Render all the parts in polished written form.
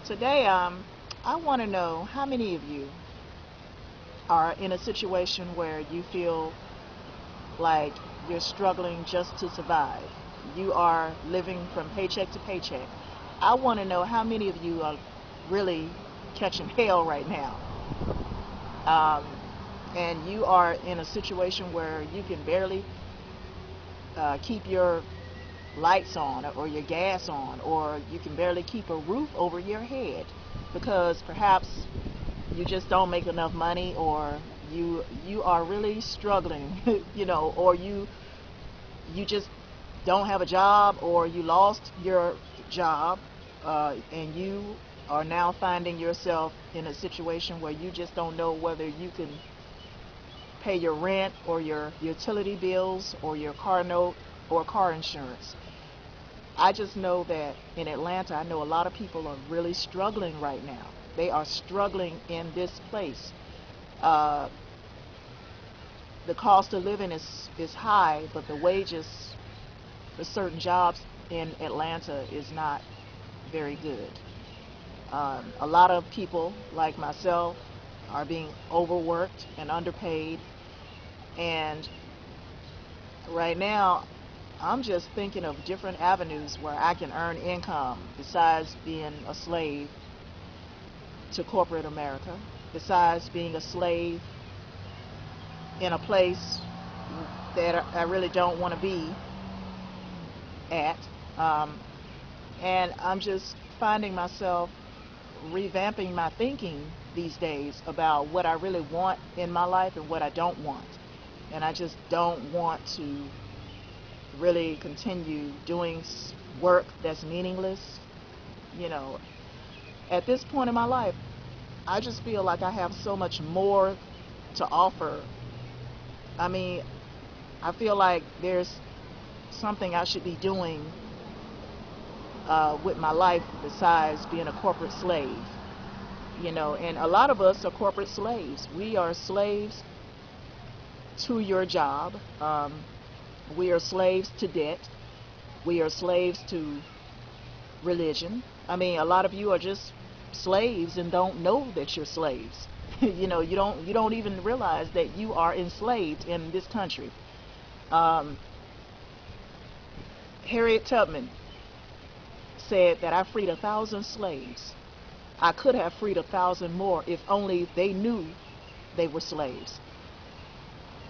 Today, I want to know how many of you are in a situation where you feel like you're struggling just to survive. You are living from paycheck to paycheck. I want to know how many of you are really catching hell right now. Um, and you are in a situation where you can barely keep your lights on or your gas on, or you can barely keep a roof over your head because perhaps you just don't make enough money, or you are really struggling, or you just don't have a job, or you lost your job, and you are now finding yourself in a situation where you just don't know whether you can pay your rent or your utility bills or your car note or car insurance. I just know that in Atlanta, I know a lot of people are really struggling right now. They are struggling in this place. Uh, the cost of living is high, but the wages for certain jobs in Atlanta is not very good. A lot of people like myself are being overworked and underpaid, and right now I'm just thinking of different avenues where I can earn income besides being a slave to corporate America, besides being a slave in a place that I really don't want to be at. And I'm just finding myself revamping my thinking these days about what I really want in my life and what I don't want. And I just don't want to really continue doing work that's meaningless. You know, at this point in my life, I just feel like I have so much more to offer. I mean, I feel like there's something I should be doing with my life besides being a corporate slave. And a lot of us are corporate slaves. We are slaves to your job. We are slaves to debt. We are slaves to religion. I mean, a lot of you are just slaves and don't know that you're slaves. You don't even realize that you are enslaved in this country. Um, Harriet Tubman said that I freed 1,000 slaves. I could have freed 1,000 more if only they knew they were slaves.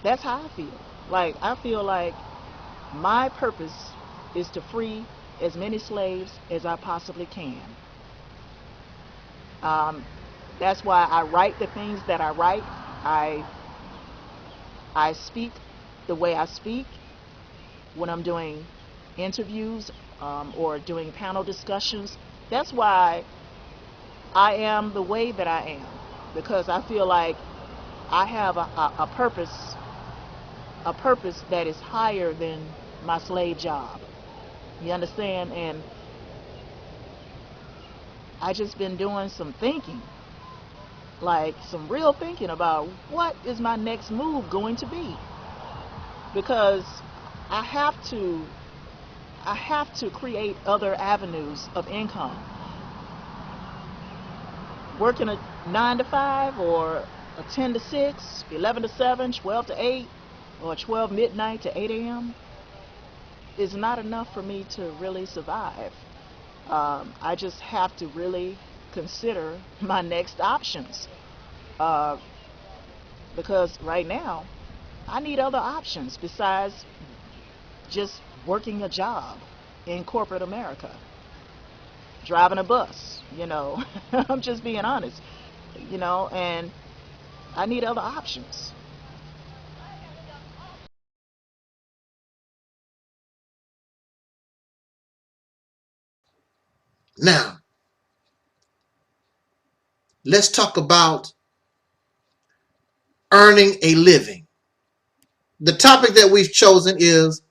That's how I feel. Like, I feel like my purpose is to free as many slaves as I possibly can. Um, that's why I write the things that I write. I speak the way I speak when I'm doing interviews, or doing panel discussions. That's why I am the way that I am, because I feel like I have a purpose that is higher than my slave job. You understand? And I just been doing some thinking, like some real thinking about what is my next move going to be, because I have to I have to create other avenues of income. Working a 9 to 5 or a 10 to 6, 11 to 7, 12 to 8, or 12 midnight to 8 a.m. is not enough for me to really survive. I just have to really consider my next options, uh, because right now I need other options besides just working a job in corporate America, driving a bus. I'm just being honest, and I need other options. Now, let's talk about earning a living. The topic that we've chosen is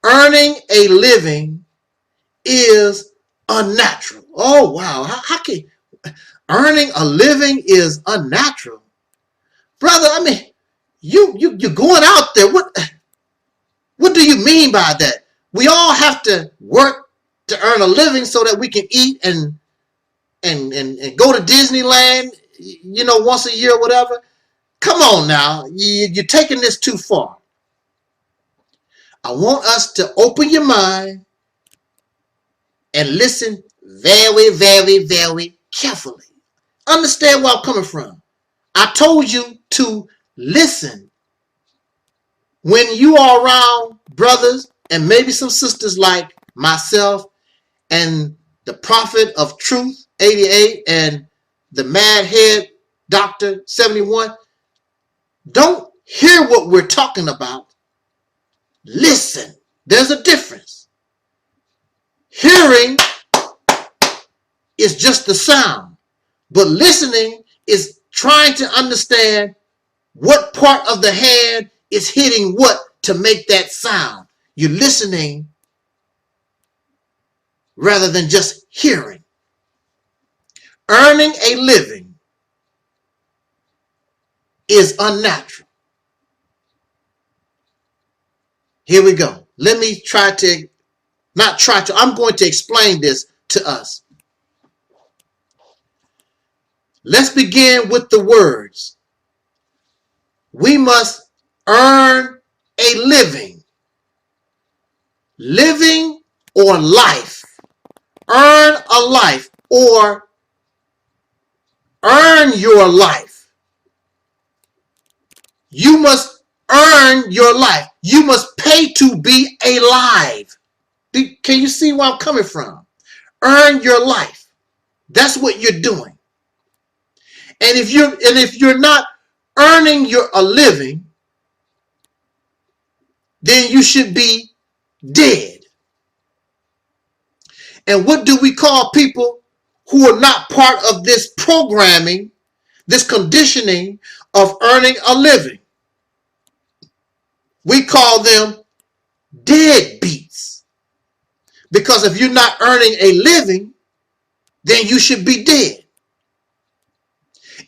earning a living is unnatural. Oh, wow. How can earning a living is unnatural? Brother, I mean, you're going out there. What do you mean by that? We all have to work to earn a living so that we can eat and and go to Disneyland, once a year or whatever. Come on now, you're taking this too far. I want us to open your mind and listen very, very, very carefully. Understand where I'm coming from. I told you to listen. When you are around brothers and maybe some sisters like myself and the Prophet of Truth 88 and the Mad Head Doctor 71, don't hear what we're talking about. Listen. There's a difference. Hearing is just the sound, but listening is trying to understand what part of the hand is hitting what to make that sound. You're listening rather than just hearing. Earning a living is unnatural. Here we go. Let me I'm going to explain this to us. Let's begin with the words. We must earn a living. Living or life. Earn a life or earn your life. You must earn your life. You must pay to be alive. Can you see where I'm coming from? Earn your life. That's what you're doing. And if you're not earning a living, then you should be dead. And what do we call people who are not part of this programming, this conditioning of earning a living? We call them deadbeats. Because if you're not earning a living, then you should be dead.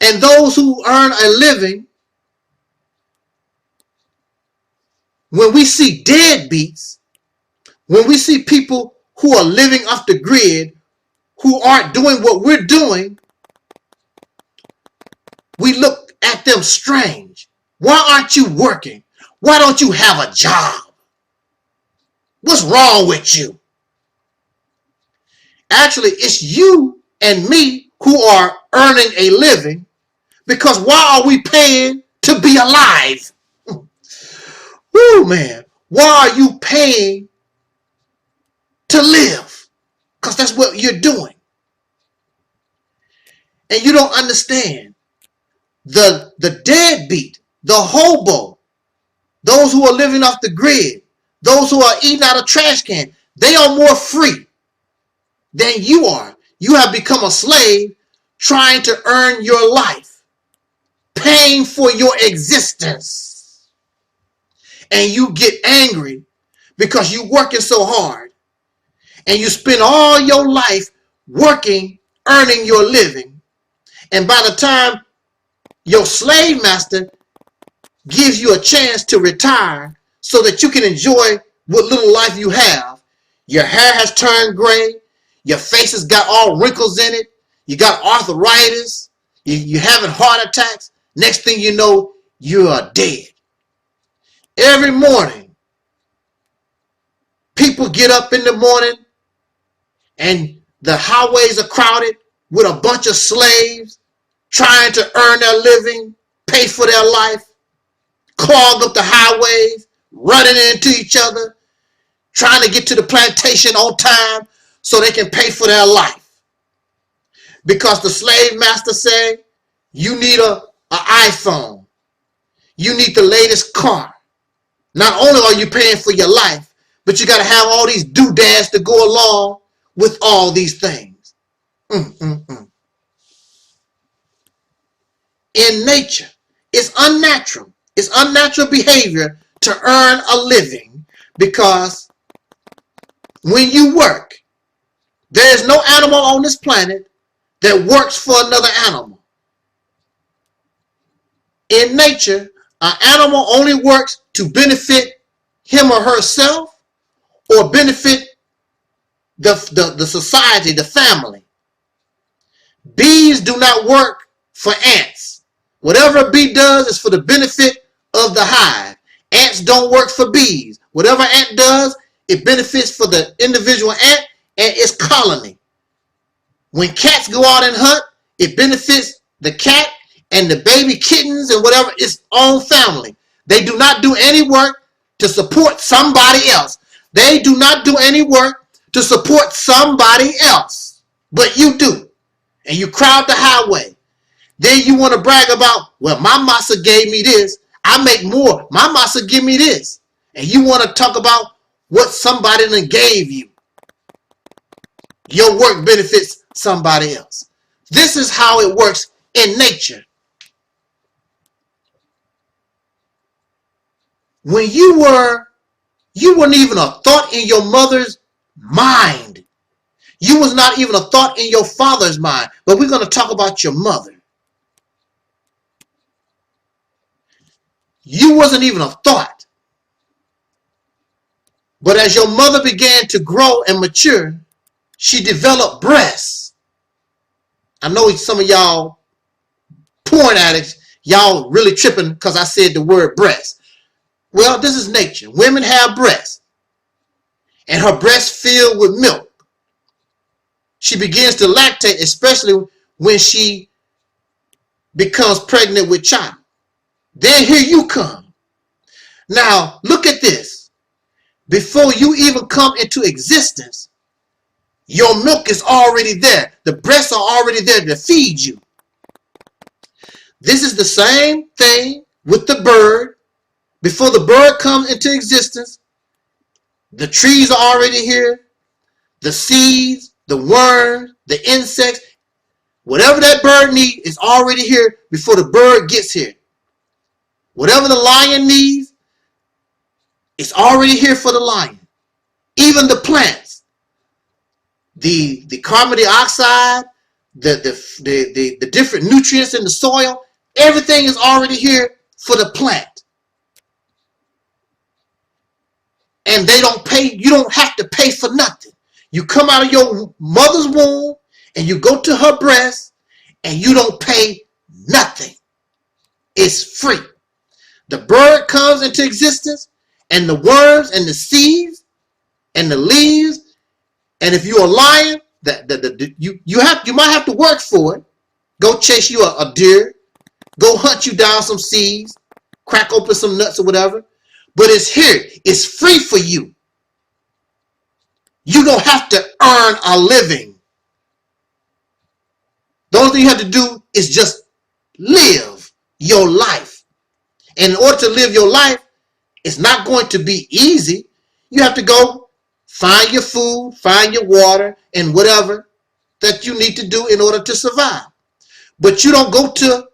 And those who earn a living, when we see deadbeats, when we see people who are living off the grid, who aren't doing what we're doing, we look at them strange. Why aren't you working? Why don't you have a job? What's wrong with you? Actually, it's you and me who are earning a living, because why are we paying to be alive? Woo, man. Why are you paying to live? Because that's what you're doing. And you don't understand. The deadbeat, the hobo, those who are living off the grid, those who are eating out of trash can, they are more free than you are. You have become a slave trying to earn your life, paying for your existence. And you get angry because you're working so hard and you spend all your life working, earning your living. And by the time your slave master gives you a chance to retire so that you can enjoy what little life you have, your hair has turned gray, your face has got all wrinkles in it, you got arthritis, you're having heart attacks. Next thing you know, you are dead. Every morning, people get up in the morning and the highways are crowded with a bunch of slaves trying to earn their living, pay for their life, clog up the highways, running into each other, trying to get to the plantation on time so they can pay for their life. Because the slave master said, you need an iPhone. You need the latest car. Not only are you paying for your life, but you got to have all these doodads to go along with all these things. In nature, it's unnatural. It's unnatural behavior to earn a living, because when you work, there is no animal on this planet that works for another animal. In nature, an animal only works to benefit him or herself or benefit the society, the family. Bees do not work for ants. Whatever a bee does is for the benefit of the hive. Ants don't work for bees. Whatever ant does, it benefits for the individual ant and its colony. When cats go out and hunt, it benefits the cat and the baby kittens and whatever its own family. They do not do any work to support somebody else. They do not do any work to support somebody else. But you do. And you crowd the highway. Then you want to brag about, well, my massa gave me this. I make more. My massa give me this. And you want to talk about what somebody done gave you. Your work benefits somebody else. This is how it works in nature. When you weren't even a thought in your mother's mind. You was not even a thought in your father's mind. But we're going to talk about your mother. You wasn't even a thought. But as your mother began to grow and mature, she developed breasts. I know some of y'all porn addicts, y'all really tripping because I said the word breast. Well, this is nature. Women have breasts. And her breasts filled with milk. She begins to lactate, especially when she becomes pregnant with child. Then here you come. Now, look at this. Before you even come into existence, your milk is already there. The breasts are already there to feed you. This is the same thing with the bird. Before the bird comes into existence, the trees are already here. The seeds, the worms, the insects, whatever that bird needs is already here before the bird gets here. Whatever the lion needs, it's already here for the lion. Even the plants, the carbon dioxide, the different nutrients in the soil, everything is already here for the plant. And they don't pay, you don't have to pay for nothing. You come out of your mother's womb and you go to her breast and you don't pay nothing. It's free. The bird comes into existence and the worms and the seeds and the leaves. And if you're a lion, you might have to work for it. Go chase you a deer. Go hunt you down some seeds. Crack open some nuts or whatever. But it's here. It's free for you. You don't have to earn a living. The only thing you have to do is just live your life. And in order to live your life, it's not going to be easy. You have to go find your food, find your water, and whatever that you need to do in order to survive. But you don't go to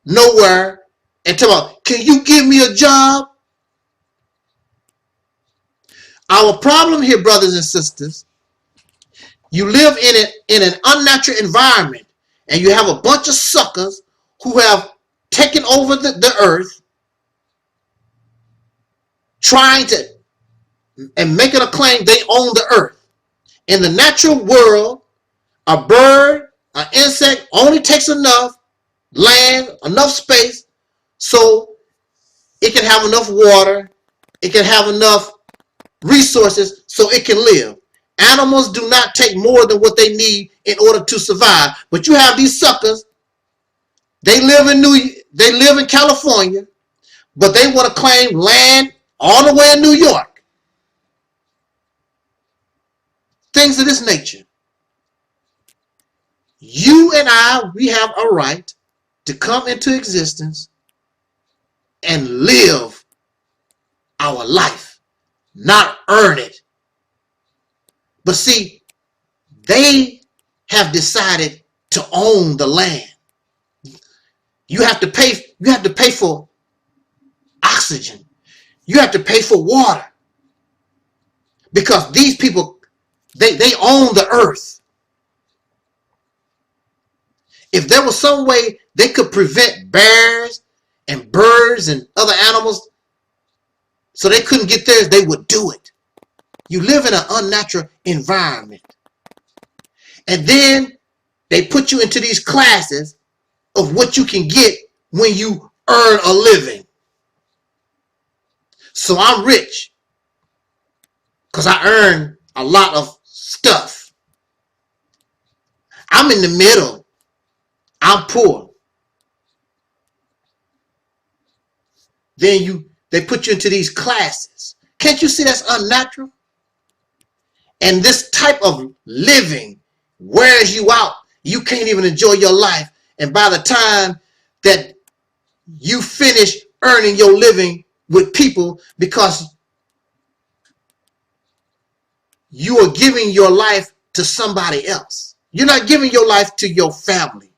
nowhere and tell them, can you give me a job? Our problem here, brothers and sisters, you live in an unnatural environment and you have a bunch of suckers who have taken over the earth, trying to and making a claim they own the earth. In the natural world, a bird, an insect only takes enough land, enough space so it can have enough water, it can have enough resources so it can live. Animals do not take more than what they need in order to survive. But you have these suckers, they live in California, but they want to claim land all the way in New York. Things of this nature. You and I, we have a right to come into existence and live our life, not earn it. But see, they have decided to own the land. You have to pay for oxygen. You have to pay for water. Because these people, they own the earth. If there was some way they could prevent bears and birds and other animals so they couldn't get theirs, they would do it. You live in an unnatural environment. And then they put you into these classes of what you can get when you earn a living. So I'm rich because I earn a lot of stuff. I'm in the middle. I'm poor. Then they put you into these classes. Can't you see that's unnatural? And this type of living wears you out. You can't even enjoy your life. And by the time that you finish earning your living with people, because you are giving your life to somebody else. You're not giving your life to your family.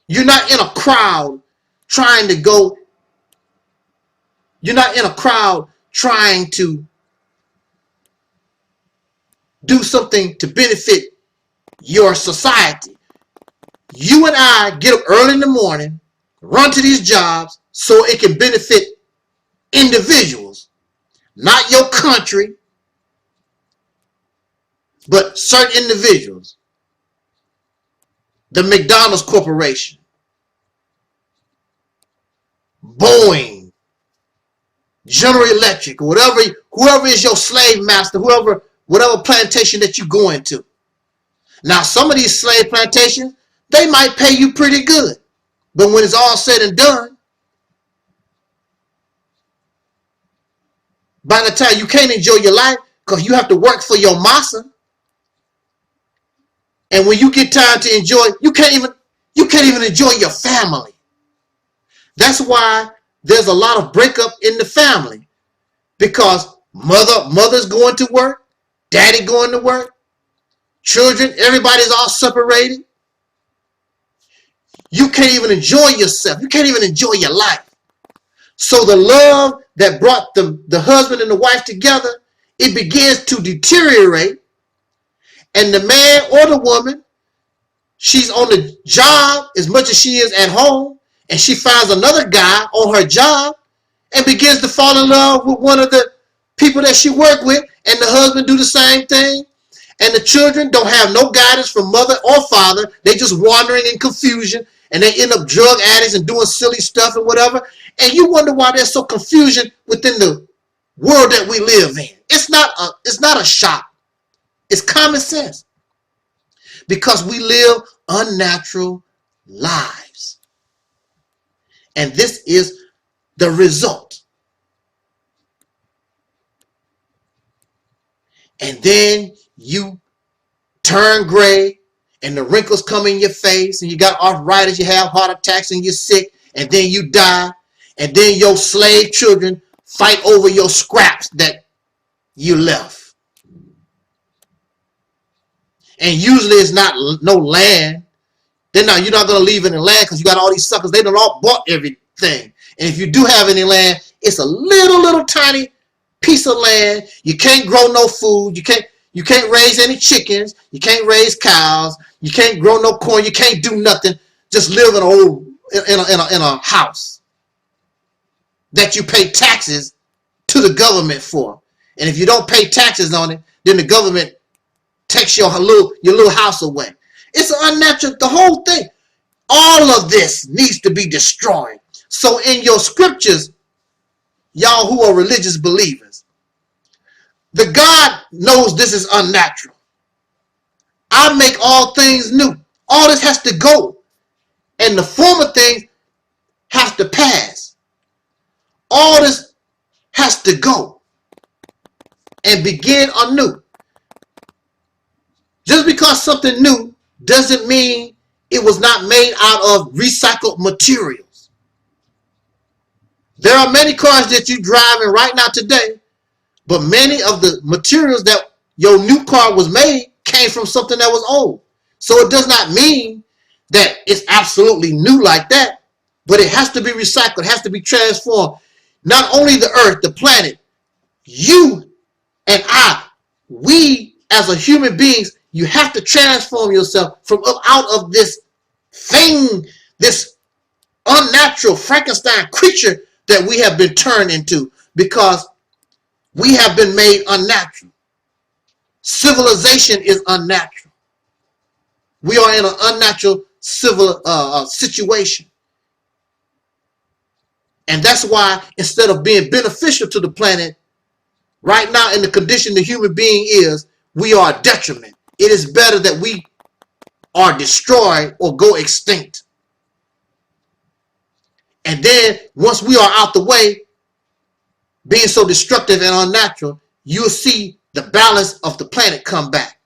You're not in a crowd trying to go. You're not in a crowd trying to do something to benefit your society. You and I get up early in the morning, run to these jobs so it can benefit individuals, not your country, but certain individuals. The McDonald's Corporation, Boeing, General Electric, whoever is your slave master, whatever plantation that you go into. Now, some of these slave plantations, they might pay you pretty good. But when it's all said and done, by the time you can't enjoy your life because you have to work for your massa. And when you get time to enjoy, you can't even enjoy your family. That's why there's a lot of breakup in the family, because mother's going to work, daddy going to work, children, everybody's all separated. You can't even enjoy yourself. You can't even enjoy your life. So the love that brought the husband and the wife together, it begins to deteriorate. And the man or the woman, she's on the job as much as she is at home, and she finds another guy on her job and begins to fall in love with one of the people that she worked with, and the husband do the same thing. And the children don't have no guidance from mother or father. They just wandering in confusion, and they end up drug addicts and doing silly stuff and whatever. And you wonder why there's so confusion within the world that we live in. It's not a shock. It's common sense. Because we live unnatural lives. And this is the result. And then you turn gray and the wrinkles come in your face and you got arthritis, you have heart attacks and you're sick, and then you die, and then your slave children fight over your scraps that you left. And usually it's not no land. You're not going to leave any land because you got all these suckers. They done all bought everything. And if you do have any land, it's a little tiny piece of land. You can't grow no food. You can't raise any chickens. You can't raise cows. You can't grow no corn. You can't do nothing. Just live in a house that you pay taxes to the government for. And if you don't pay taxes on it, then the government takes your little house away. It's unnatural. The whole thing. All of this needs to be destroyed. So in your scriptures, y'all who are religious believers, the God knows this is unnatural. I make all things new. All this has to go. And the former things have to pass. All this has to go and begin anew. Just because something new doesn't mean it was not made out of recycled materials. There are many cars that you're driving right now today, but many of the materials that your new car was made came from something that was old. So it does not mean that it's absolutely new like that, but it has to be recycled, it has to be transformed. Not only the earth, the planet, you and I, we as a human beings, you have to transform yourself from out of this thing, this unnatural Frankenstein creature that we have been turned into, because we have been made unnatural. Civilization is unnatural. We are in an unnatural civil situation. And that's why instead of being beneficial to the planet, right now in the condition the human being is, we are a detriment. It is better that we are destroyed or go extinct. And then once we are out the way, being so destructive and unnatural, you'll see the balance of the planet come back.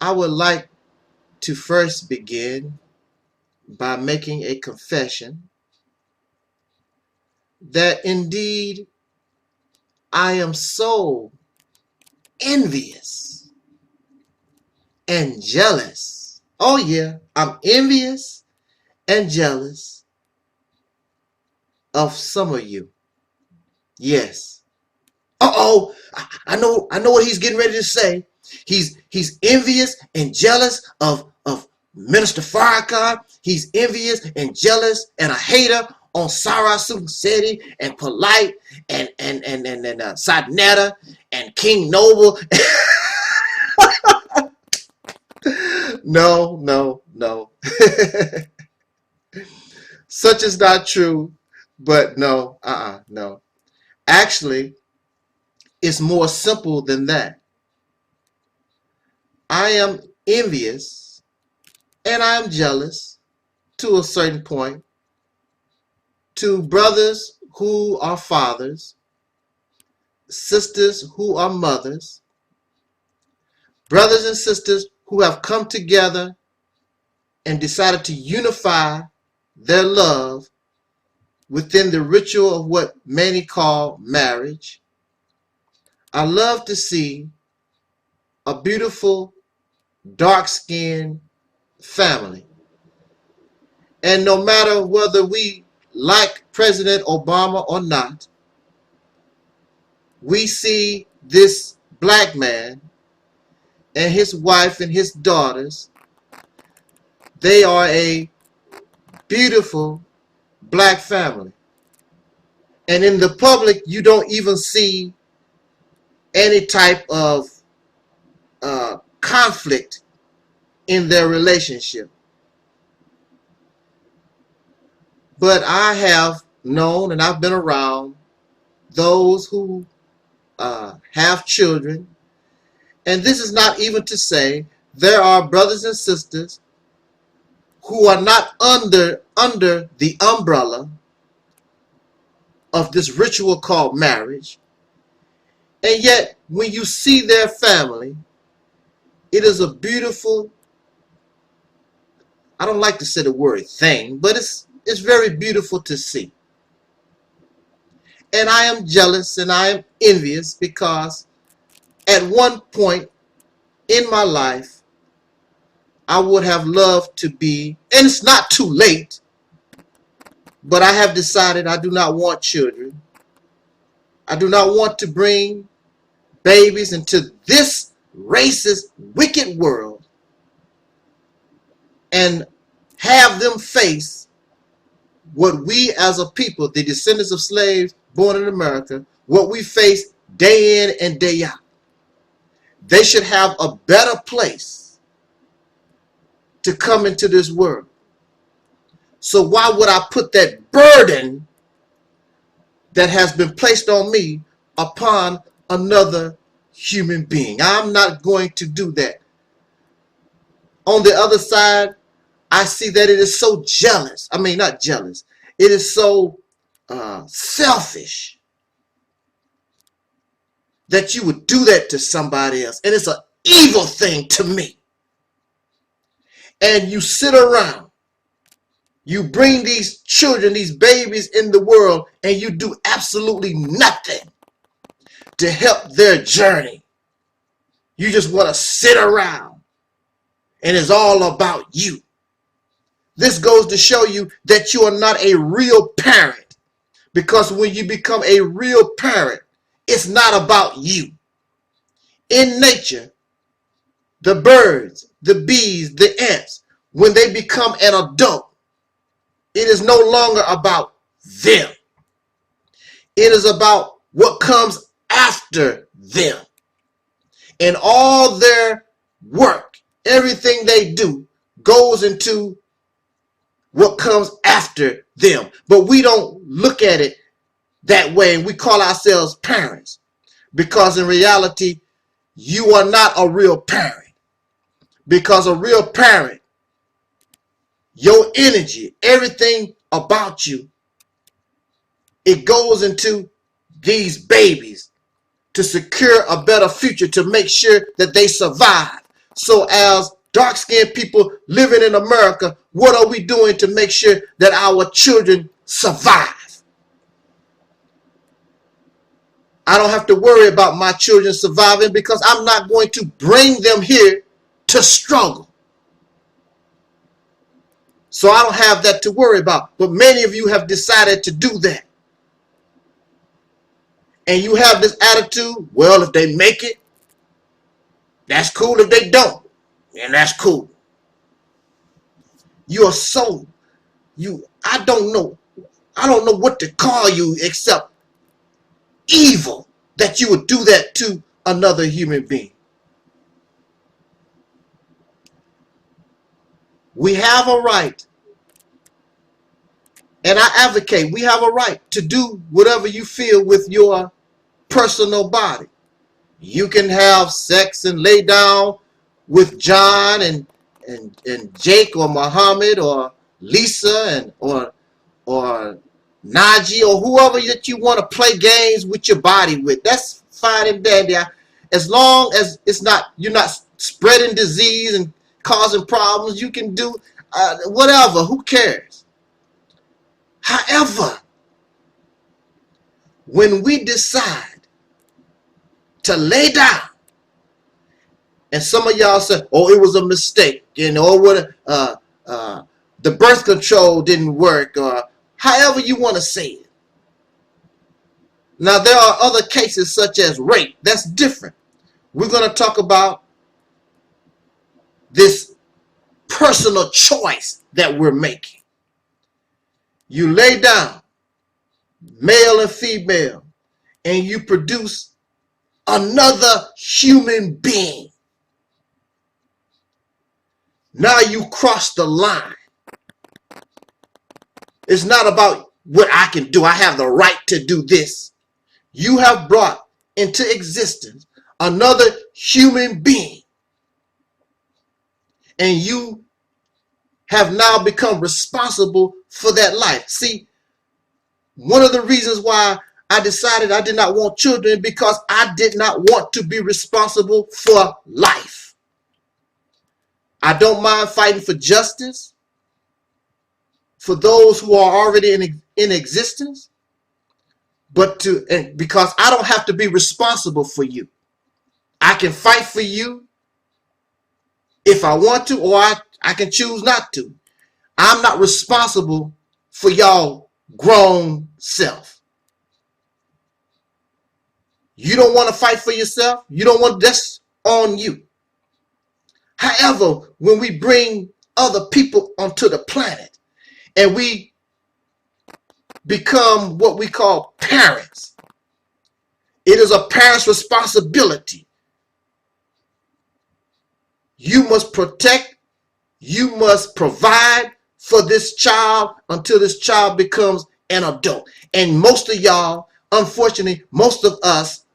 I would like to first begin by making a confession that indeed I am so envious and jealous. Oh yeah, I'm envious and jealous of some of you. Yes. Uh-oh, I know what he's getting ready to say. He's envious and jealous of Minister Farrakhan. He's envious and jealous and a hater on Sarah Seti and Polite and Sadnetta and King Noble. No. Such is not true, but no, no. Actually, it's more simple than that. I am envious and I am jealous to a certain point to brothers who are fathers, sisters who are mothers, brothers and sisters who have come together and decided to unify their love within the ritual of what many call marriage. I love to see a beautiful, dark-skinned family. And no matter whether we like President Obama or not, we see this black man and his wife and his daughters. They are a beautiful black family. And in the public, you don't even see any type of conflict in their relationship. But I have known and I've been around those who have children. And this is not even to say there are brothers and sisters who are not under the umbrella of this ritual called marriage. And yet, when you see their family, it is a beautiful, I don't like to say the word thing, but it's very beautiful to see. And I am jealous and I am envious because at one point in my life, I would have loved to be, and it's not too late, but I have decided I do not want children. I do not want to bring babies into this racist, wicked world and have them face what we as a people, the descendants of slaves born in America, what we face day in and day out. They should have a better place to come into this world. So why would I put that burden that has been placed on me upon another human being? I'm not going to do that. On the other side, I see that it is so jealous. I mean, not jealous. It is so selfish that you would do that to somebody else. And it's an evil thing to me. And you sit around. You bring these children, these babies in the world, and you do absolutely nothing to help their journey. You just want to sit around. And it's all about you. This goes to show you that you are not a real parent. Because when you become a real parent, it's not about you. In nature, the birds, the bees, the ants, when they become an adult, it is no longer about them. It is about what comes after them. And all their work, everything they do, goes into what comes after them. But we don't look at it that way, and we call ourselves parents. Because in reality, you are not a real parent. Because a real parent, your energy, everything about you, it goes into these babies to secure a better future, to make sure that they survive. So as dark-skinned people living in America, what are we doing to make sure that our children survive? I don't have to worry about my children surviving because I'm not going to bring them here to struggle. So I don't have that to worry about. But many of you have decided to do that. And you have this attitude, well, if they make it, that's cool. If they don't, then that's cool. You are so, I don't know what to call you except evil that you would do that to another human being. We have a right, and I advocate, we have a right to do whatever you feel with your personal body. You can have sex and lay down with John and Jake or Muhammad or Lisa or Najee or whoever that you want to play games with your body with. That's fine and dandy. As long as you're not spreading disease and causing problems, you can do whatever. Who cares? However, when we decide to lay down, and some of y'all say, "Oh, it was a mistake," the birth control didn't work, or however you want to say it. Now, there are other cases such as rape. That's different. We're going to talk about this personal choice that we're making. You lay down, male and female, and you produce another human being. Now you cross the line. It's not about what I can do. I have the right to do this. You have brought into existence another human being. And you have now become responsible for that life. See, one of the reasons why I decided I did not want children, because I did not want to be responsible for life. I don't mind fighting for justice for those who are already in existence, because I don't have to be responsible for you. I can fight for you if I want to, or I can choose not to. I'm not responsible for y'all grown self. You don't want to fight for yourself? You don't want, that's on you. However, when we bring other people onto the planet and we become what we call parents, it is a parent's responsibility. You must protect, you must provide for this child until this child becomes an adult. And most of y'all, unfortunately, most of us,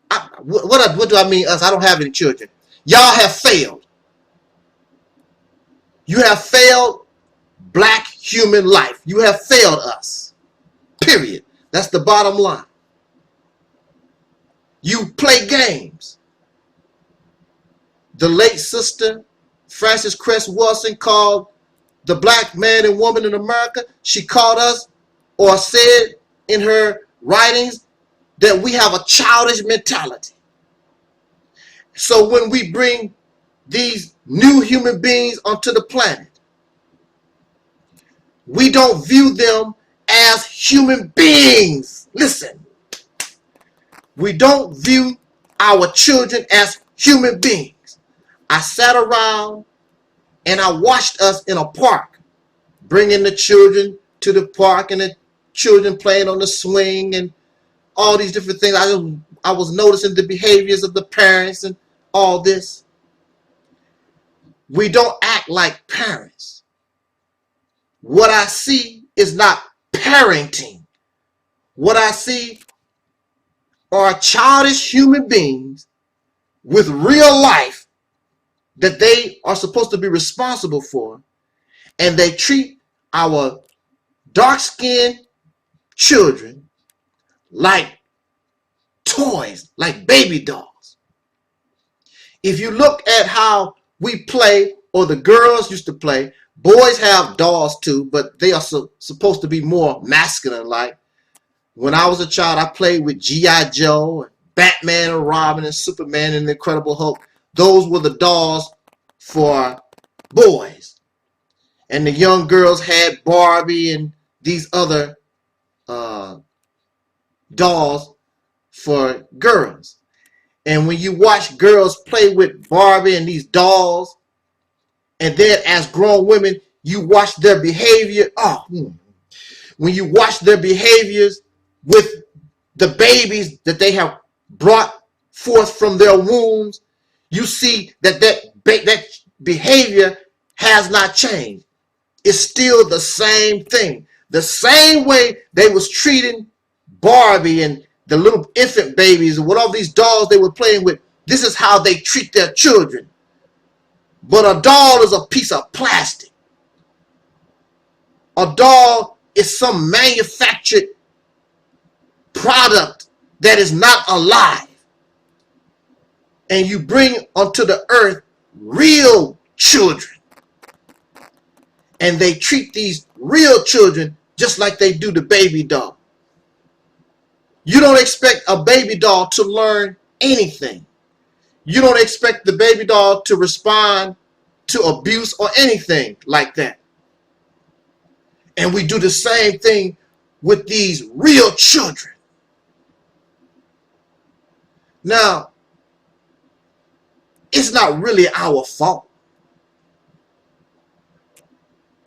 what do I mean us? I don't have any children. Y'all have failed. You have failed black human life. You have failed us. Period. That's the bottom line. You play games. The late sister Frances Cress Welsing called the black man and woman in America, she called us, or said in her writings, that we have a childish mentality. So when we bring these new human beings onto the planet, we don't view them as human beings. Listen, we don't view our children as human beings. I sat around and I watched us in a park, bringing the children to the park and the children playing on the swing and all these different things. I was noticing the behaviors of the parents and all this. We don't act like parents. What I see is not parenting. What I see are childish human beings with real life that they are supposed to be responsible for, and they treat our dark-skinned children like toys, like baby dolls. If you look at how we play, or the girls used to play, boys have dolls too, but they are supposed to be more masculine-like. When I was a child, I played with G.I. Joe, and Batman and Robin and Superman and the Incredible Hulk. Those were the dolls for boys. And the young girls had Barbie and these other dolls for girls. And when you watch girls play with Barbie and these dolls, and then as grown women, you watch their behavior. When you watch their behaviors with the babies that they have brought forth from their wombs, you see that behavior has not changed. It's still the same thing. The same way they was treating Barbie and the little infant babies and what all these dolls they were playing with, this is how they treat their children. But a doll is a piece of plastic. A doll is some manufactured product that is not alive. And you bring onto the earth real children. And they treat these real children just like they do the baby doll. You don't expect a baby doll to learn anything. You don't expect the baby doll to respond to abuse or anything like that. And we do the same thing with these real children. Now, it's not really our fault,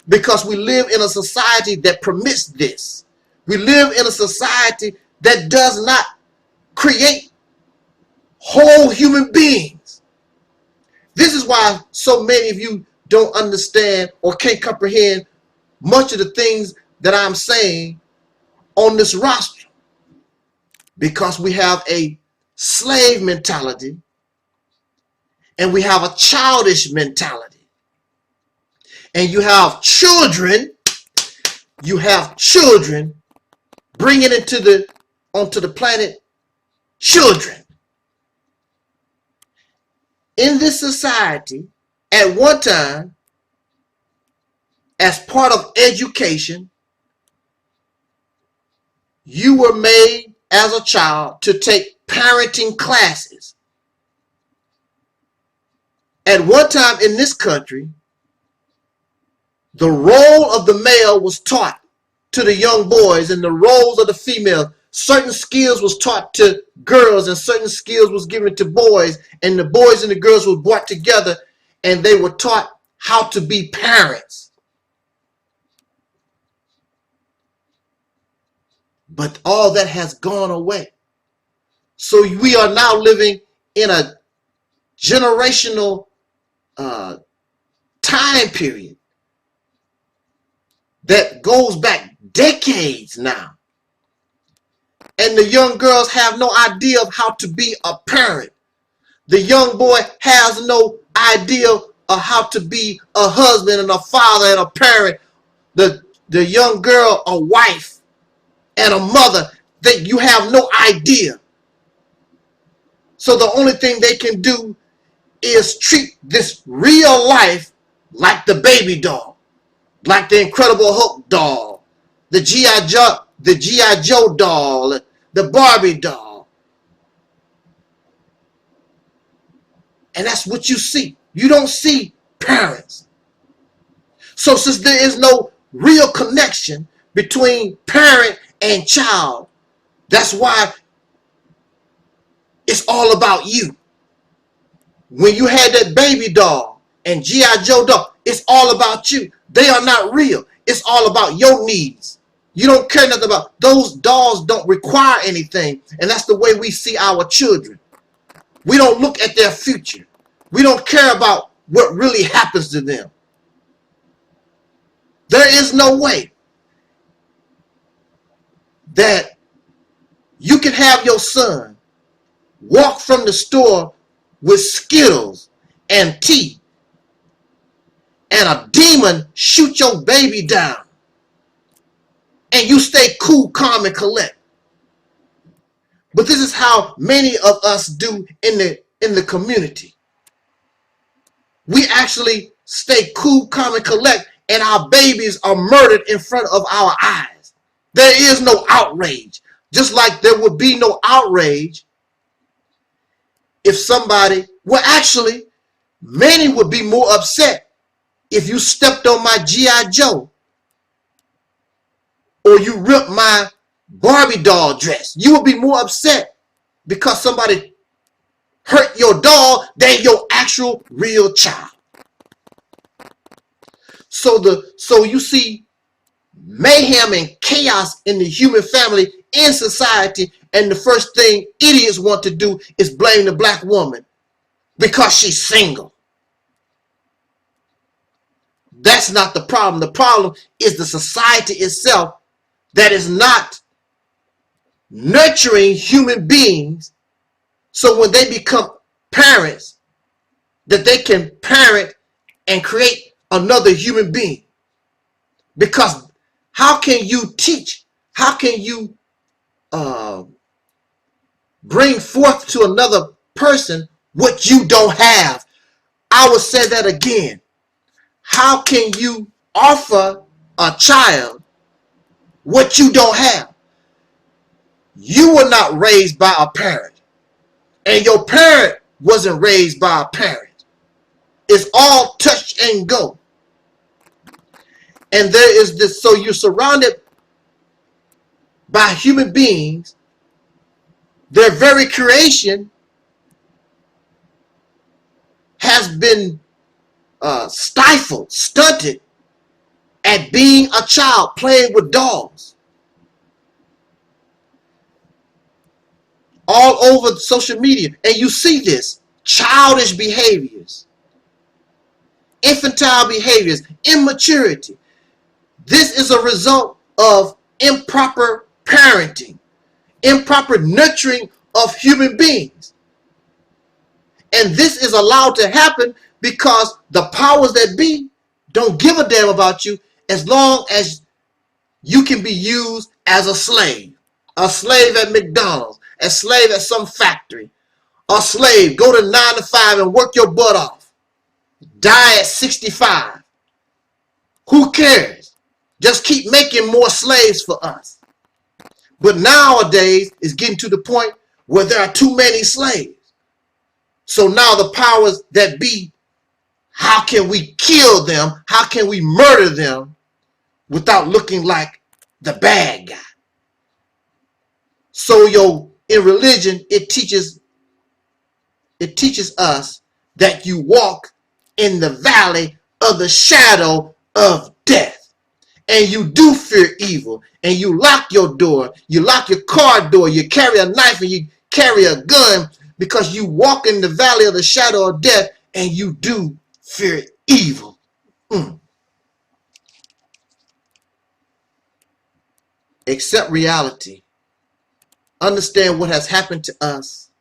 because we live in a society that permits this. We live in a society that does not create whole human beings. This is why so many of you don't understand or can't comprehend much of the things that I'm saying on this roster, because we have a slave mentality and we have a childish mentality. And you have children bringing onto the planet children. In this society, at one time, as part of education, you were made as a child to take parenting classes. At one time in this country, the role of the male was taught to the young boys, and the roles of the female. Certain skills was taught to girls and certain skills was given to boys, and the boys and the girls were brought together and they were taught how to be parents. But all that has gone away. So we are now living in a generational time period that goes back decades now. And the young girls have no idea of how to be a parent. The young boy has no idea of how to be a husband and a father and a parent. The young girl, a wife and a mother, that you have no idea. So the only thing they can do is treat this real life like the baby doll, like the Incredible Hulk doll, the G.I. Joe doll, the Barbie doll. And that's what you see. You don't see parents. So since there is no real connection between parent and child, that's why it's all about you. When you had that baby doll and G.I. Joe doll, it's all about you. They are not real. It's all about your needs. You don't care nothing about those dolls. Don't require anything. And that's the way we see our children. We don't look at their future. We don't care about what really happens to them. There is no way that you can have your son walk from the store with Skittles and tea and a demon shoot your baby down and you stay cool, calm, and collect. But this is how many of us do in the community. We actually stay cool, calm, and collect, and our babies are murdered in front of our eyes. There is no outrage. Just like there would be no outrage if somebody, well, actually, many would be more upset if you stepped on my G.I. Joe or you ripped my Barbie doll dress. You would be more upset because somebody hurt your doll than your actual real child. So you see mayhem and chaos in the human family, in society, and the first thing idiots want to do is blame the black woman because she's single. That's not the problem. The problem is the society itself that is not nurturing human beings so when they become parents that they can parent and create another human being. Because how can you teach? How can you bring forth to another person what you don't have? I will say that again. How can you offer a child what you don't have? You were not raised by a parent, and your parent wasn't raised by a parent. It's all touch and go. And there is this, so you're surrounded by human beings. Their very creation has been stifled, stunted at being a child playing with dolls. All over social media. And you see this. Childish behaviors. Infantile behaviors. Immaturity. This is a result of improper parenting. Improper nurturing of human beings. And this is allowed to happen because the powers that be don't give a damn about you as long as you can be used as a slave. A slave at McDonald's. A slave at some factory. A slave. Go to 9 to 5 and work your butt off. Die at 65. Who cares? Just keep making more slaves for us. But nowadays, it's getting to the point where there are too many slaves. So now the powers that be, how can we kill them? How can we murder them without looking like the bad guy? So in religion, it teaches us that you walk in the valley of the shadow of death. And you do fear evil. And you lock your door. You lock your car door. You carry a knife and you carry a gun because you walk in the valley of the shadow of death and you do fear evil. Accept reality. Understand what has happened to us.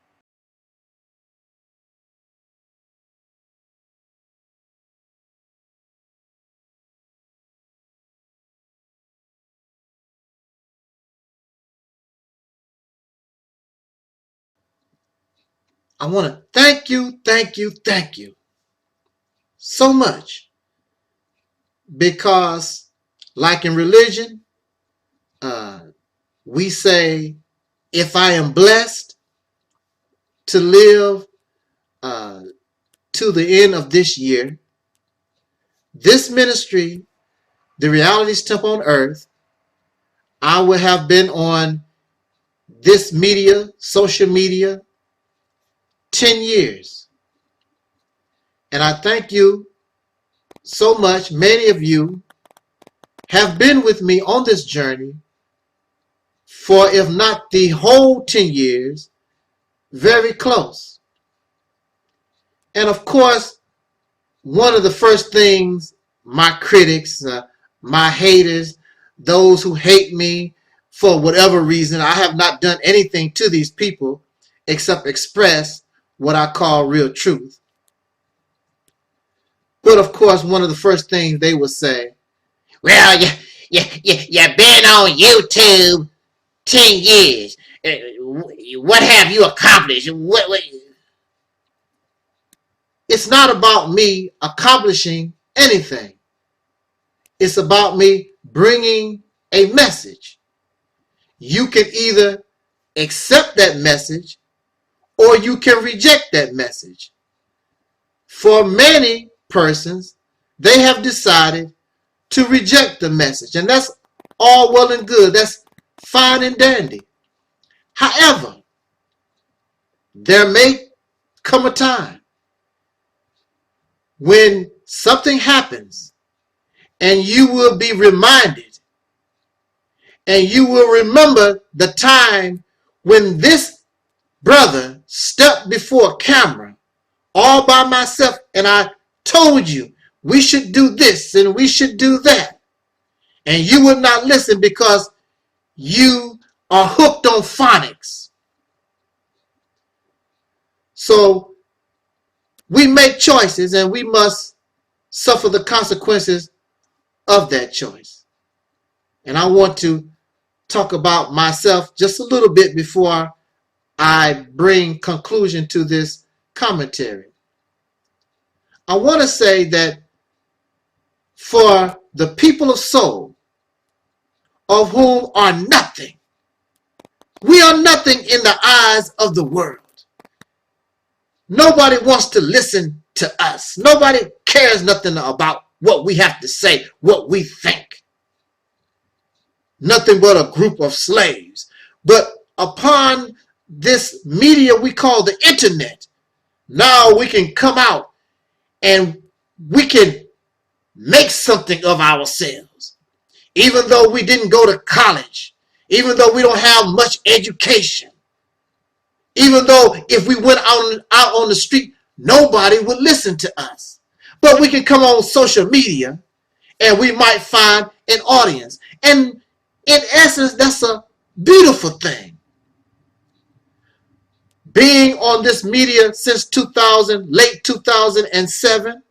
I want to thank you so much. Because like in religion, we say, if I am blessed to live to the end of this year, this ministry, the Realities Temple on Earth, I will have been on this media, social media, 10 years. And I thank you so much. Many of you have been with me on this journey for, if not the whole 10 years, very close. And of course, one of the first things my critics, my haters, those who hate me for whatever reason, I have not done anything to these people except express what I call real truth. But of course, one of the first things they will say, well, you've been on YouTube 10 years. What have you accomplished? It's not about me accomplishing anything. It's about me bringing a message. You can either accept that message or you can reject that message. For many persons, they have decided to reject the message, and that's all well and good. That's fine and dandy. However, there may come a time when something happens and you will be reminded and you will remember the time when this brother stepped before a camera all by myself and I told you we should do this and we should do that, and you would not listen because you are hooked on phonics. So we make choices and we must suffer the consequences of that choice. And I want to talk about myself just a little bit before I bring conclusion to this commentary. I want to say that for the people of soul, of whom are nothing, we are nothing in the eyes of the world. Nobody wants to listen to us. Nobody cares nothing about what we have to say, what we think. Nothing but a group of slaves. But upon this media we call the internet, now we can come out and we can make something of ourselves. Even though we didn't go to college, even though we don't have much education, even though if we went out on the street, nobody would listen to us. But we can come on social media and we might find an audience. And in essence, that's a beautiful thing. Being on this media since late 2007,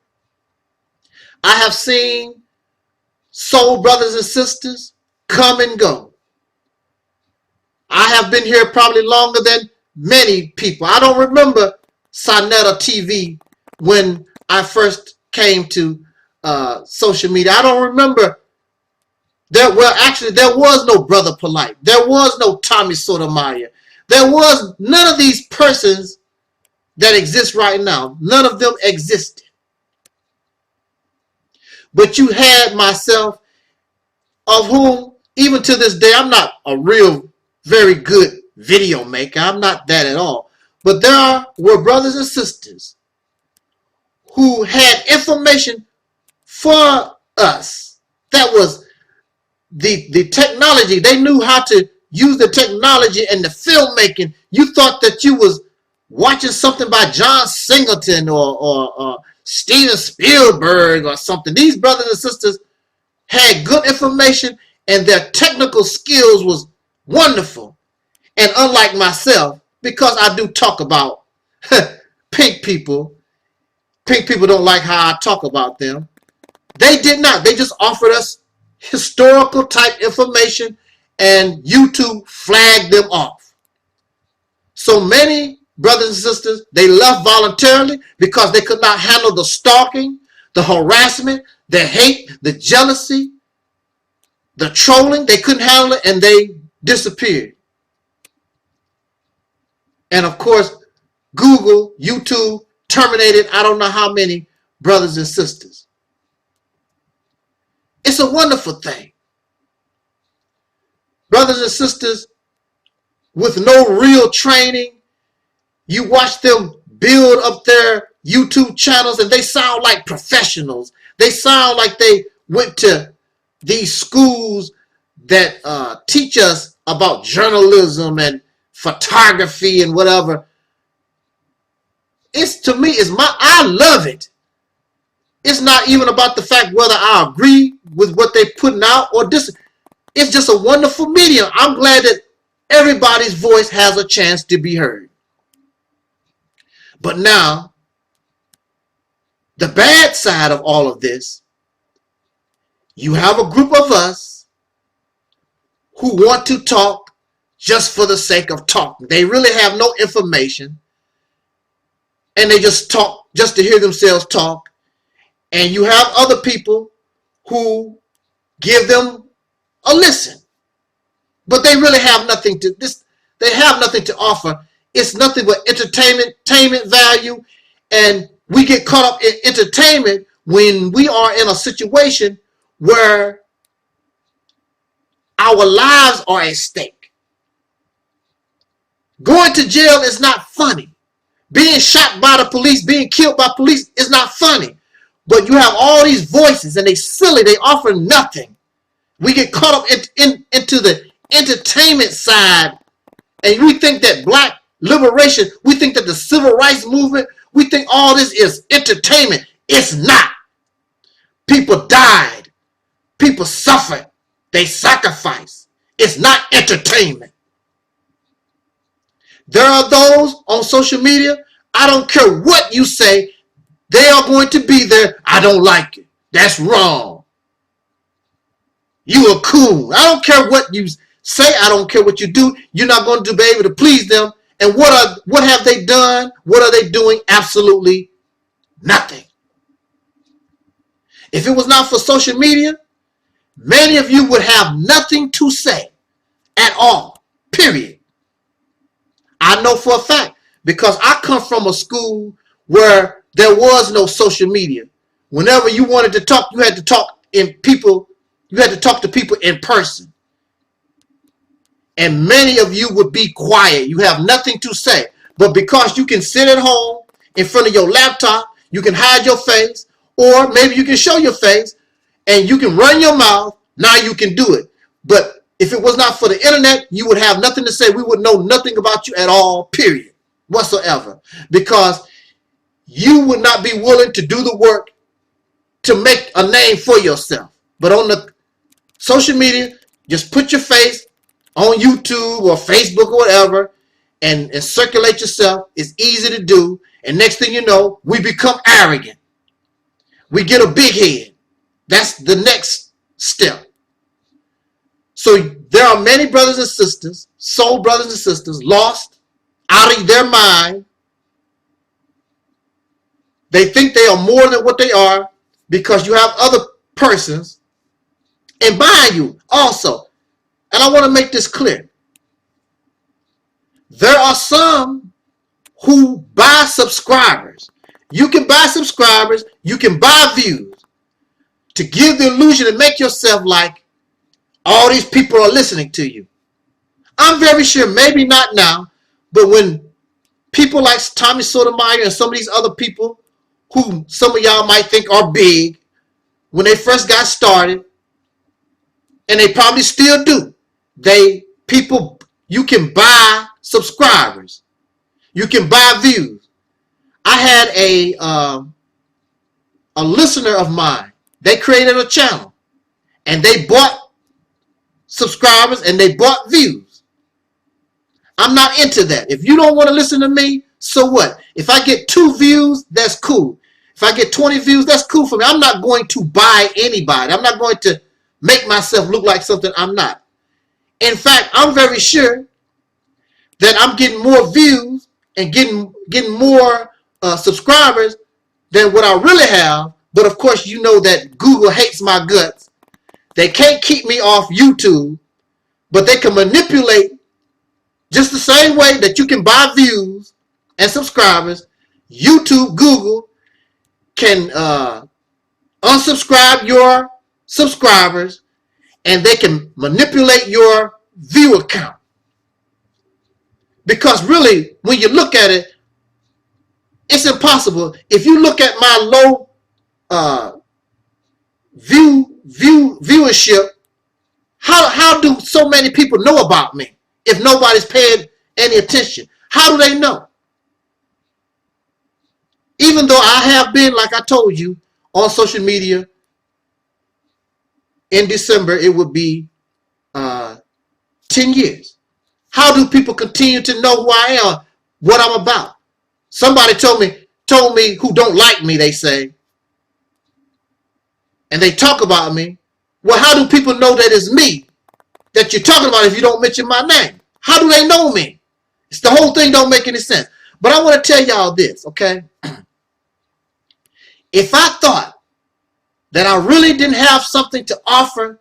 I have seen soul brothers and sisters come and go. I have been here probably longer than many people. I don't remember Sonetta TV when I first came to social media. I don't remember. There was no Brother Polite. There was no Tommy Sotomayor. There was none of these persons that exist right now. None of them existed. But you had myself, of whom even to this day I'm not a real very good video maker. I'm not that at all. But there were brothers and sisters who had information for us. That was the technology. They knew how to use the technology and the filmmaking. You thought that you was watching something by John Singleton or Steven Spielberg or something. These brothers and sisters had good information and their technical skills was wonderful. And unlike myself, because I do talk about pink people don't like how I talk about them. They did not. They just offered us historical type information and YouTube flagged them off. So many brothers and sisters, they left voluntarily because they could not handle the stalking, the harassment, the hate, the jealousy, the trolling. They couldn't handle it and they disappeared. And of course, Google, YouTube terminated I don't know how many brothers and sisters. It's a wonderful thing. Brothers and sisters with no real training, you watch them build up their YouTube channels and they sound like professionals. They sound like they went to these schools that teach us about journalism and photography and whatever. It's, to me, I love it. It's not even about the fact whether I agree with what they're putting out or this. It's just a wonderful medium. I'm glad that everybody's voice has a chance to be heard. But now, the bad side of all of this, you have a group of us who want to talk just for the sake of talking. They really have no information, and they just talk just to hear themselves talk. And you have other people who give them a listen, but they really have nothing to this. They have nothing to offer. It's nothing but entertainment value, and we get caught up in entertainment when we are in a situation where our lives are at stake. Going to jail is not funny. Being shot by the police, being killed by police is not funny. But you have all these voices, and they silly. They offer nothing. We get caught up into the entertainment side, and we think that black liberation, we think that the civil rights movement, we think all this is entertainment. It's not. People died. People suffered. They sacrificed. It's not entertainment. There are those on social media, I don't care what you say, they are going to be there. I don't like it. That's wrong. You are cool. I don't care what you say. I don't care what you do. You're not going to be able to please them. And what have they done? What are they doing? Absolutely nothing. If it was not for social media, many of you would have nothing to say at all. Period. I know for a fact, because I come from a school where there was no social media. Whenever you wanted to talk, you had to talk in people. You had to talk to people in person. And many of you would be quiet. You have nothing to say. But because you can sit at home in front of your laptop, you can hide your face, or maybe you can show your face and you can run your mouth. Now you can do it. But if it was not for the internet, you would have nothing to say. We would know nothing about you at all, period, whatsoever. Because you would not be willing to do the work to make a name for yourself. But on the social media, just put your face on YouTube or Facebook or whatever and circulate yourself. It's easy to do. And next thing you know, we become arrogant. We get a big head. That's the next step. So there are many brothers and sisters, soul brothers and sisters, lost out of their mind. They think they are more than what they are because you have other persons. And mind you, also, and I want to make this clear, there are some who buy subscribers. You can buy subscribers, you can buy views to give the illusion and make yourself like all these people are listening to you. I'm very sure, maybe not now, but when people like Tommy Sotomayor and some of these other people who some of y'all might think are big, when they first got started, and they probably still do, you can buy subscribers. You can buy views. I had a listener of mine. They created a channel and they bought subscribers and they bought views. I'm not into that. If you don't want to listen to me, so what? If I get 2 views, that's cool. If I get 20 views, that's cool for me. I'm not going to buy anybody. I'm not going to make myself look like something I'm not. In fact, I'm very sure that I'm getting more views and getting more subscribers than what I really have. But of course, you know that Google hates my guts. They can't keep me off YouTube, but they can manipulate just the same way that you can buy views and subscribers. YouTube, Google can unsubscribe your subscribers, and they can manipulate your viewer count. Because really, when you look at it, It's impossible. If you look at my low viewership, how do so many people know about me if nobody's paying any attention? How do they know? Even though I have been, like I told you, on social media, in December, it would be 10 years. How do people continue to know who I am, what I'm about? Somebody told me who don't like me, they say, and they talk about me. Well, how do people know that it's me that you're talking about if you don't mention my name? How do they know me? It's the whole thing don't make any sense. But I want to tell y'all this, okay? If I thought that I really didn't have something to offer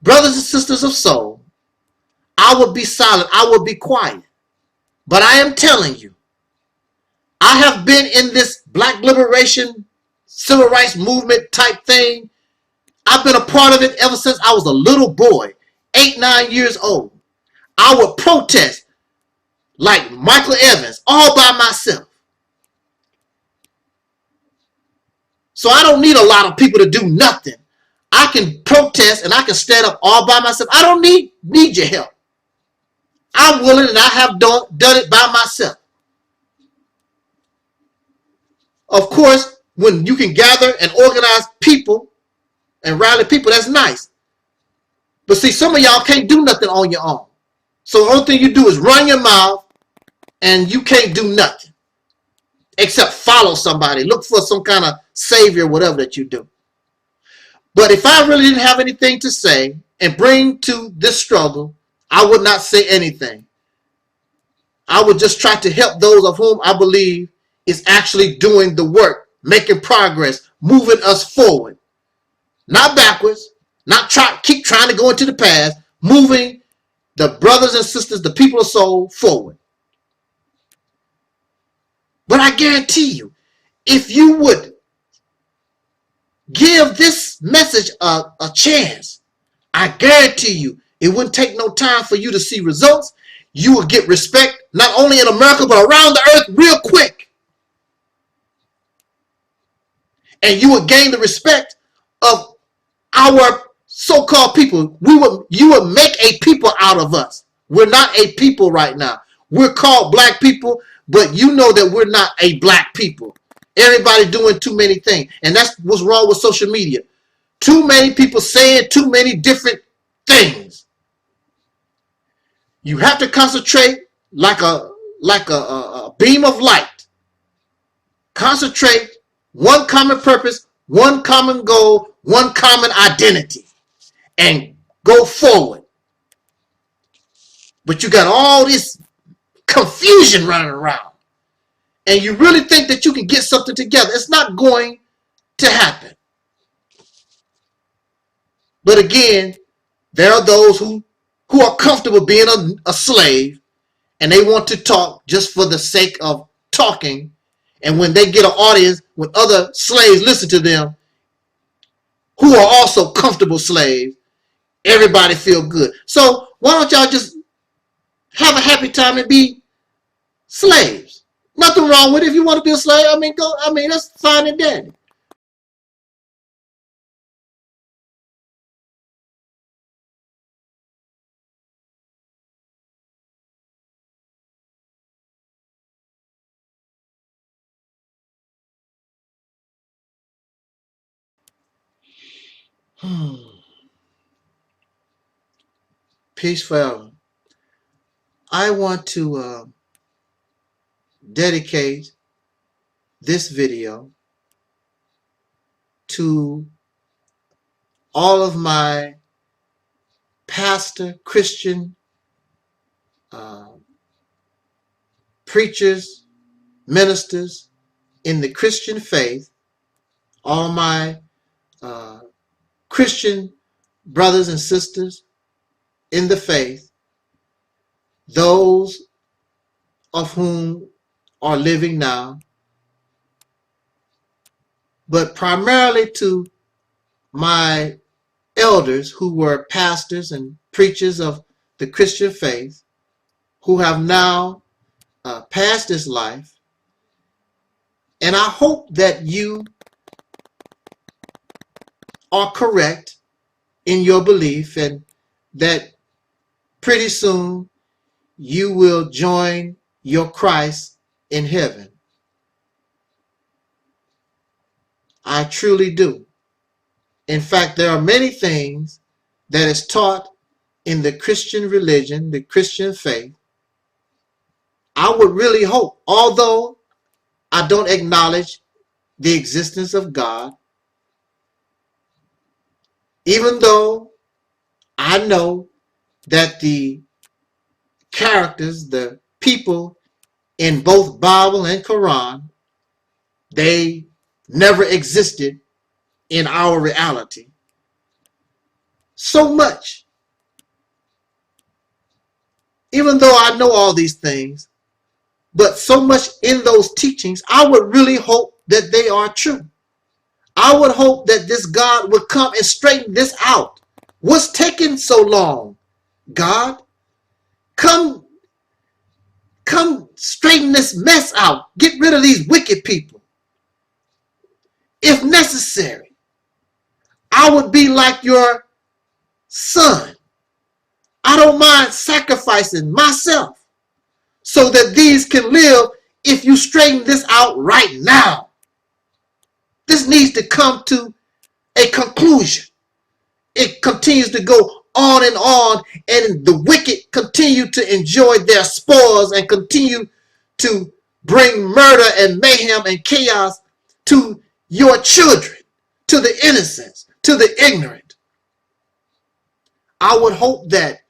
brothers and sisters of soul, I would be silent. I would be quiet. But I am telling you, I have been in this black liberation, civil rights movement type thing. I've been a part of it ever since I was a little boy, 8, 9 years old. I would protest like Michael Evans all by myself. So I don't need a lot of people to do nothing. I can protest and I can stand up all by myself. I don't need your help. I'm willing and I have done it by myself. Of course, when you can gather and organize people and rally people, that's nice. But see, some of y'all can't do nothing on your own. So the only thing you do is run your mouth and you can't do nothing except follow somebody. Look for some kind of savior, whatever that you do. But if I really didn't have anything to say and bring to this struggle, I would not say anything. I would just try to help those of whom I believe is actually doing the work, making progress, moving us forward. Not backwards, not keep trying to go into the past, moving the brothers and sisters, the people of soul, forward. But I guarantee you, if you would give this message a chance, I guarantee you, it wouldn't take no time for you to see results. You will get respect, not only in America, but around the earth real quick. And you would gain the respect of our so-called people. You would make a people out of us. We're not a people right now. We're called black people, but you know that we're not a black people. Everybody doing too many things. And that's what's wrong with social media. Too many people saying too many different things. You have to concentrate like a beam of light. Concentrate, one common purpose, one common goal, one common identity, and go forward. But you got all this confusion running around, and you really think that you can get something together. It's not going to happen. But again, there are those who are comfortable being a slave, and they want to talk just for the sake of talking. And when they get an audience, when other slaves listen to them, who are also comfortable slaves, everybody feel good. So why don't y'all just have a happy time and be slaves? Nothing wrong with it. If you want to be a slave, that's fine and dandy. Peace forever. I want to dedicate this video to all of my pastor, Christian preachers, ministers in the Christian faith, all my Christian brothers and sisters in the faith, those of whom are living now, but primarily to my elders who were pastors and preachers of the Christian faith, who have now passed this life And I hope that you are correct in your belief and that pretty soon you will join your Christ in heaven. I truly do. In fact, there are many things that is taught in the Christian religion, the Christian faith. I would really hope, although I don't acknowledge the existence of God, even though I know that the characters, the people in both Bible and Quran, they never existed in our reality. So much. Even though I know all these things, but so much in those teachings, I would really hope that they are true. I would hope that this God would come and straighten this out. What's taking so long? God, come straighten this mess out. Get rid of these wicked people. If necessary, I would be like your son. I don't mind sacrificing myself so that these can live if you straighten this out right now. This needs to come to a conclusion. It continues to go on, and the wicked continue to enjoy their spoils and continue to bring murder and mayhem and chaos to your children, to the innocents, to the ignorant. I would hope that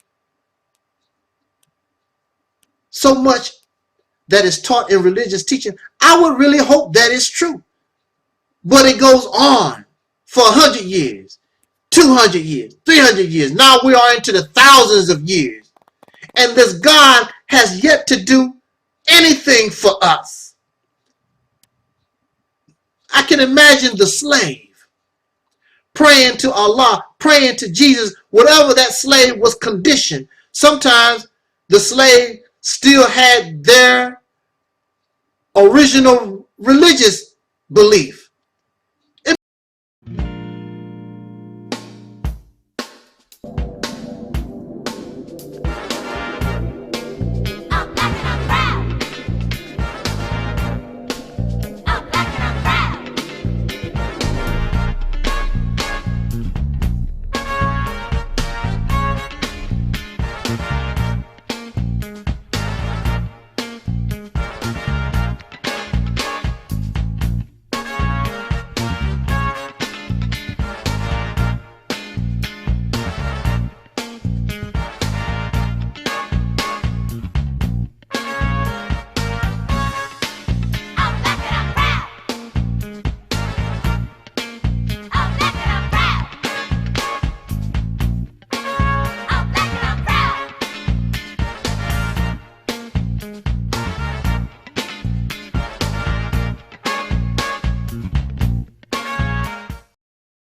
so much that is taught in religious teaching, I would really hope that is true. But it goes on for 100 years, 200 years, 300 years. Now we are into the thousands of years. And this God has yet to do anything for us. I can imagine the slave praying to Allah, praying to Jesus, whatever that slave was conditioned. Sometimes the slave still had their original religious belief.